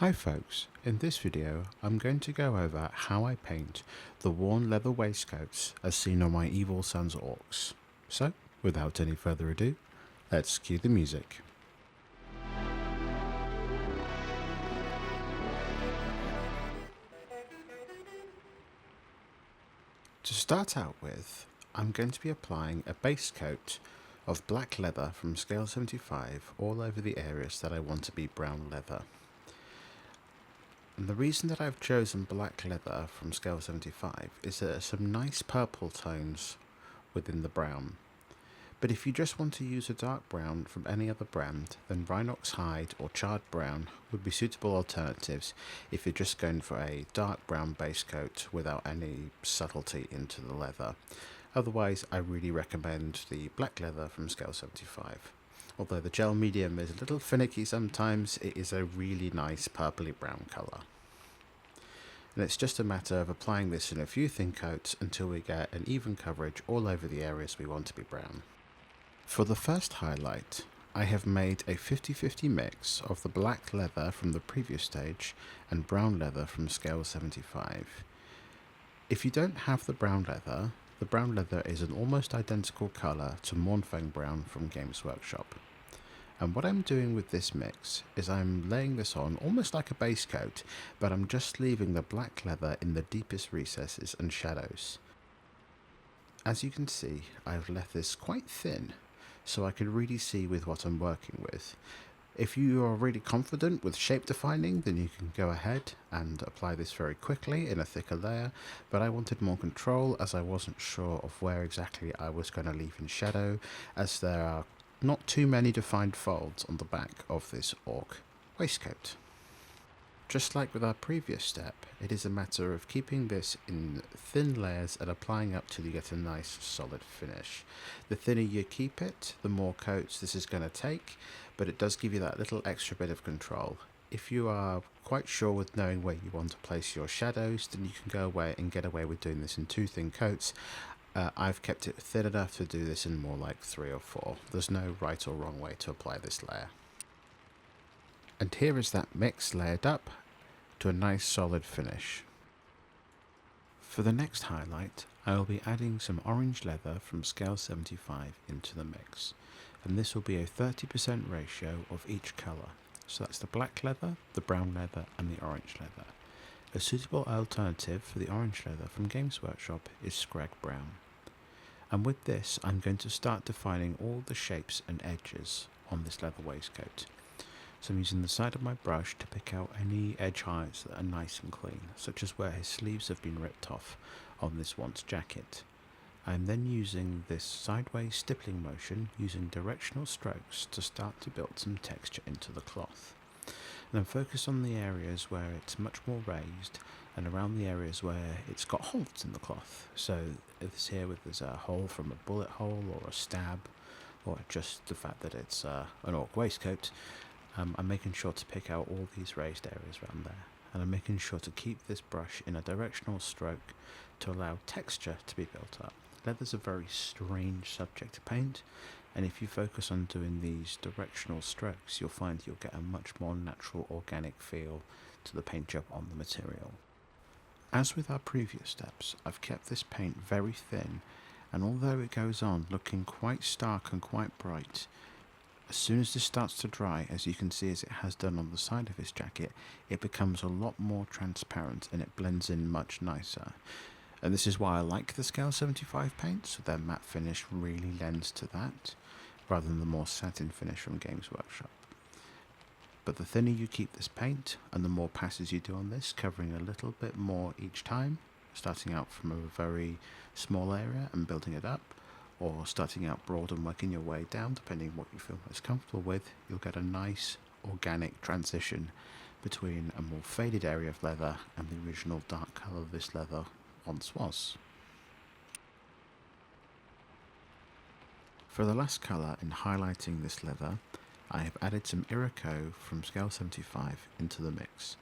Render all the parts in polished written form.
Hi folks, in this video I'm going to go over how I paint the worn leather waistcoats as seen on my Evil Sons orcs. So, without any further ado, let's cue the music. To start out with, I'm going to be applying a base coat of black leather from scale 75 all over the areas that I want to be brown leather. And the reason that I've chosen black leather from scale 75 is that there's some nice purple tones within the brown. But if you just want to use a dark brown from any other brand, then Rhinox Hide or Charred Brown would be suitable alternatives if you're just going for a dark brown base coat without any subtlety into the leather. Otherwise, I really recommend the black leather from scale 75. Although the gel medium is a little finicky sometimes, it is a really nice purpley brown colour. And it's just a matter of applying this in a few thin coats until we get an even coverage all over the areas we want to be brown. For the first highlight, I have made a 50-50 mix of the black leather from the previous stage and brown leather from scale 75. If you don't have the brown leather is an almost identical colour to Mournfang Brown from Games Workshop. And what I'm doing with this mix is I'm laying this on almost like a base coat, but I'm just leaving the black leather in the deepest recesses and shadows. As you can see, I've left this quite thin, so I can really see with what I'm working with. If you are really confident with shape defining, then you can go ahead and apply this very quickly in a thicker layer, but I wanted more control as I wasn't sure of where exactly I was going to leave in shadow, as there are not too many defined folds on the back of this orc waistcoat. Just like with our previous step, it is a matter of keeping this in thin layers and applying up till you get a nice solid finish. The thinner you keep it, the more coats this is going to take, but it does give you that little extra bit of control. If you are quite sure with knowing where you want to place your shadows, then you can go away and get away with doing this in 2 thin coats. I've kept it thin enough to do this in more like 3 or 4. There's no right or wrong way to apply this layer. And here is that mix layered up to a nice solid finish. For the next highlight, I will be adding some orange leather from scale 75 into the mix, and this will be a 30% ratio of each colour. So that's the black leather, the brown leather and the orange leather. A suitable alternative for the orange leather from Games Workshop is Scrag Brown. And with this, I'm going to start defining all the shapes and edges on this leather waistcoat. So I'm using the side of my brush to pick out any edge highlights that are nice and clean, such as where his sleeves have been ripped off on this once jacket. I'm then using this sideways stippling motion using directional strokes to start to build some texture into the cloth. And then focus on the areas where it's much more raised and around the areas where it's got holes in the cloth. So this here there's a hole from a bullet hole or a stab, or just the fact that it's an orc waistcoat, I'm making sure to pick out all these raised areas around there. And I'm making sure to keep this brush in a directional stroke to allow texture to be built up. Leather's a very strange subject to paint, and if you focus on doing these directional strokes, you'll find you'll get a much more natural, organic feel to the paint job on the material. As with our previous steps, I've kept this paint very thin, and although it goes on looking quite stark and quite bright, as soon as this starts to dry, as you can see as it has done on the side of his jacket, it becomes a lot more transparent and it blends in much nicer. And this is why I like the scale 75 paint, so their matte finish really lends to that, rather than the more satin finish from Games Workshop. But the thinner you keep this paint, and the more passes you do on this, covering a little bit more each time, starting out from a very small area and building it up, or starting out broad and working your way down, depending on what you feel most comfortable with, you'll get a nice organic transition between a more faded area of leather and the original dark colour this leather once was. For the last colour in highlighting this leather, I have added some Iroko from scale 75 into the mix.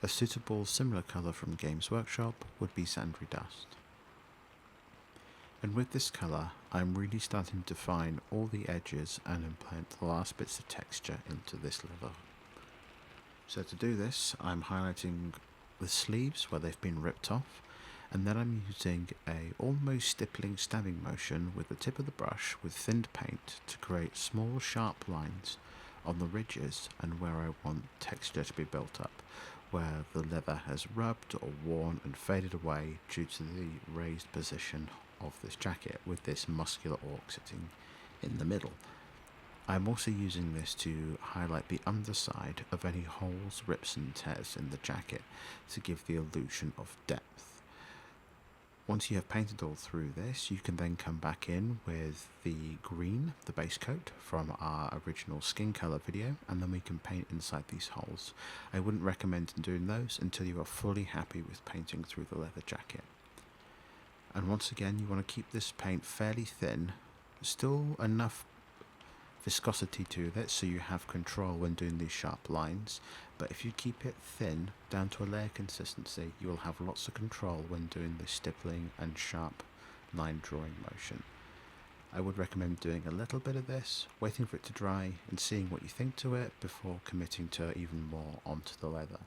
A suitable similar colour from Games Workshop would be Sandry Dust. And with this colour, I'm really starting to define all the edges and implant the last bits of texture into this leather. So to do this, I'm highlighting the sleeves where they've been ripped off, and then I'm using a almost stippling stabbing motion with the tip of the brush with thinned paint to create small sharp lines on the ridges and where I want texture to be built up, where the leather has rubbed or worn and faded away due to the raised position of this jacket with this muscular orc sitting in the middle. I'm also using this to highlight the underside of any holes, rips and tears in the jacket to give the illusion of depth. Once you have painted all through this, you can then come back in with the green, the base coat from our original skin colour video, and then we can paint inside these holes. I wouldn't recommend doing those until you are fully happy with painting through the leather jacket. And once again, you want to keep this paint fairly thin, still enough viscosity to it so you have control when doing these sharp lines, but if you keep it thin down to a layer consistency, you will have lots of control when doing the stippling and sharp line drawing motion. I would recommend doing a little bit of this, waiting for it to dry and seeing what you think to it before committing to even more onto the leather.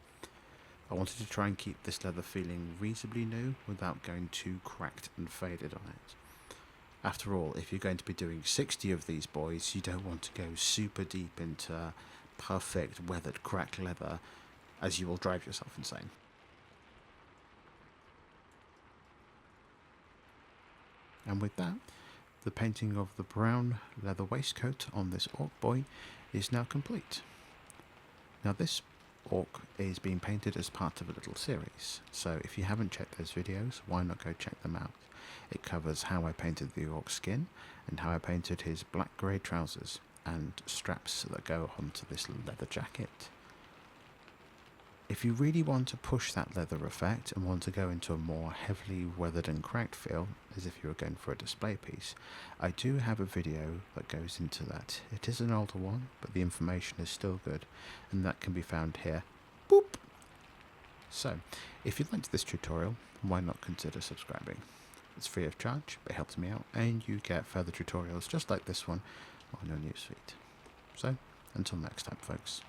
I wanted to try and keep this leather feeling reasonably new without going too cracked and faded on it. After all, if you're going to be doing 60 of these boys, you don't want to go super deep into perfect weathered cracked leather, as you will drive yourself insane. And with that, the painting of the brown leather waistcoat on this orc boy is now complete. Now this orc is being painted as part of a little series, so if you haven't checked those videos, why not go check them out? It covers how I painted the orc skin and how I painted his black grey trousers and straps that go onto this leather jacket. If you really want to push that leather effect and want to go into a more heavily weathered and cracked feel, as if you were going for a display piece, I do have a video that goes into that. It is an older one, but the information is still good, and that can be found here. Boop! So, if you liked this tutorial, why not consider subscribing? It's free of charge, but it helps me out, and you get further tutorials just like this one on your newsfeed. So, until next time, folks.